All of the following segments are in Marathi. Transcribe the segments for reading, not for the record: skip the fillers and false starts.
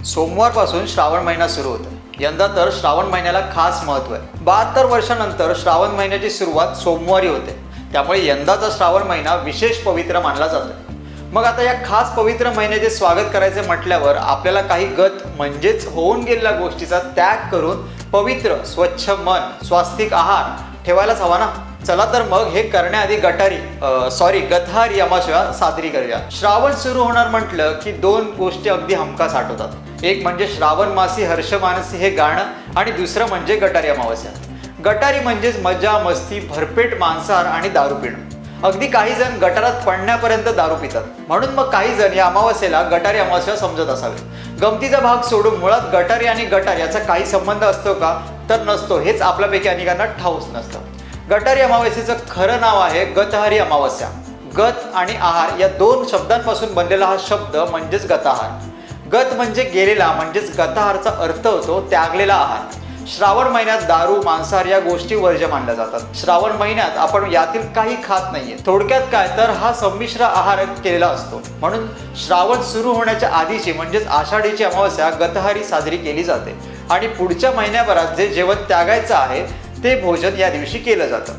सोमवारपासून श्रावण महिना सुरू होतो। यंदा तर श्रावण महिन्याला खास महत्त्व आहे। 72 वर्षांनंतर श्रावण महिन्याची सुरुवात सोमवारी होते, त्यामुळे यंदाचा श्रावण महिना विशेष पवित्र मानला जातो। मग आता या खास पवित्र महिन्याचे स्वागत करायचे म्हटल्यावर आपल्याला काही गत म्हणजेच होऊन गेलेल्या गोष्टीचा त्याग करून पवित्र स्वच्छ मन स्वास्तिक आहार ठेवायलाच हवा ना। चला तर मग हे करण्याआधी गतहारी अमावस्या साजरी करूया। श्रावण सुरू होणार म्हटलं की दोन गोष्टी अगदी हमखास आठवतात। एक म्हणजे श्रावण मासी हर्ष मानसी हे गाणं आणि दुसरं म्हणजे गटारी अमावस्या। गटारी म्हणजेच मजा मस्ती भरपेट मांसाहार आणि दारू पिणं। अगदी काही जण गटारात पडण्यापर्यंत दारू पितात, म्हणून मग काही जण या अमावस्येला गटारी अमावस्या समजत असावे। गमतीचा भाग सोडून मुळात गटारी आणि गटार याचा काही संबंध असतो का, तर नसतो हेच आपल्यापैकी अनेकांना ठाऊक नसतं। गटारी अमावस्येचं खरं नाव आहे गतहारी अमावस्या। गत आणि आहार या दोन शब्दांपासून बनलेला हा शब्द म्हणजेच गताहार। गत म्हणजे गेलेला, म्हणजेच गताहारचा अर्थ होतो त्यागलेला आहार। श्रावण महिन्यात दारू मांसाहार या गोष्टी वर्ज्य मानल्या जातात। श्रावण महिन्यात आपण यातील काही खात नाहीये। थोडक्यात काय तर हा संमिश्र आहार केलेला असतो, म्हणून श्रावण सुरू होण्याच्या आधीची म्हणजेच आषाढीची अमावस्या गतहारी साजरी केली जाते आणि पुढच्या महिन्याभरात जे जेवण त्यागायचं आहे ते भोजन या दिवशी केलं जातं।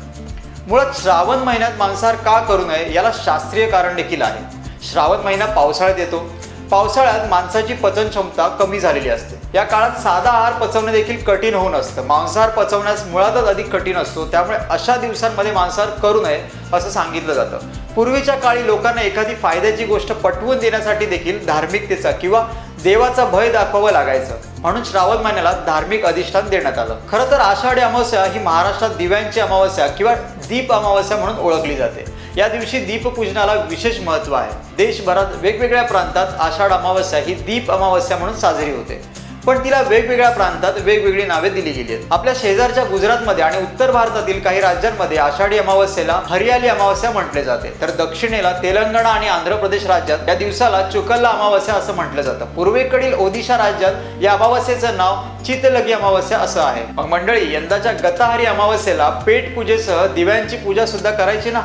मुळात श्रावण महिन्यात मांसाहार का करू नये याला शास्त्रीय कारण देखील आहे। श्रावण महिना पावसाळ्यात येतो। पावसाळ्यात माणसाची पचन क्षमता कमी झालेली असते। या काळात साधा आहार पचवणे देखील कठीण होऊन असतं। मांसाहार पचवण्यास मुळातच अधिक कठीण असतो, त्यामुळे अशा दिवसांमध्ये मांसाहार करू नये असं सांगितलं जातं। पूर्वीच्या काळी लोकांना एखादी फायद्याची गोष्ट पटवून देण्यासाठी देखील धार्मिकतेचा किंवा देवाचा भय दाखवावं लागायचं, म्हणून श्रावण महिन्याला धार्मिक अधिष्ठान देण्यात आलं। खरं तर आषाढी अमावस्या ही महाराष्ट्रात दिव्यांची अमावस्या किंवा दीप अमावस्या म्हणून ओळखली जाते। या दिवशी दीपपूजनाला विशेष महत्त्व आहे। देशभरात वेगवेगळ्या प्रांतात आषाढ अमावस्या ही दीप अमावस्या म्हणून साजरी होते, पण तिला वेगवेगळ्या प्रांतात वेगवेगळी नावे दिली गेली आहेत। आपल्या शेजारच्या गुजरातमध्ये आणि उत्तर भारतातील काही राज्यांमध्ये आषाढी अमावस्येला हरियाली अमावस्या म्हटले जाते, तर दक्षिणेला तेलंगणा आणि आंध्र प्रदेश राज्यात या दिवसाला चुकल्ला अमावस्या असं म्हटलं जातं। पूर्वेकडील ओदिशा राज्यात या अमावस्येचं नाव चितलगी अमावस्या असं आहे। मग मंडळी, यंदाच्या गतहारी अमावस्येला पेट पूजेसह दिव्यांची पूजा सुद्धा करायची ना।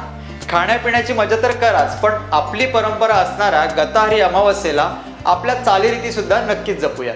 खाण्यापिण्याची मजा तर कराच, पण आपली परंपरा असणाऱ्या गतहारी अमावस्येला आपल्या चालीरीती सुद्धा नक्कीच जपूया।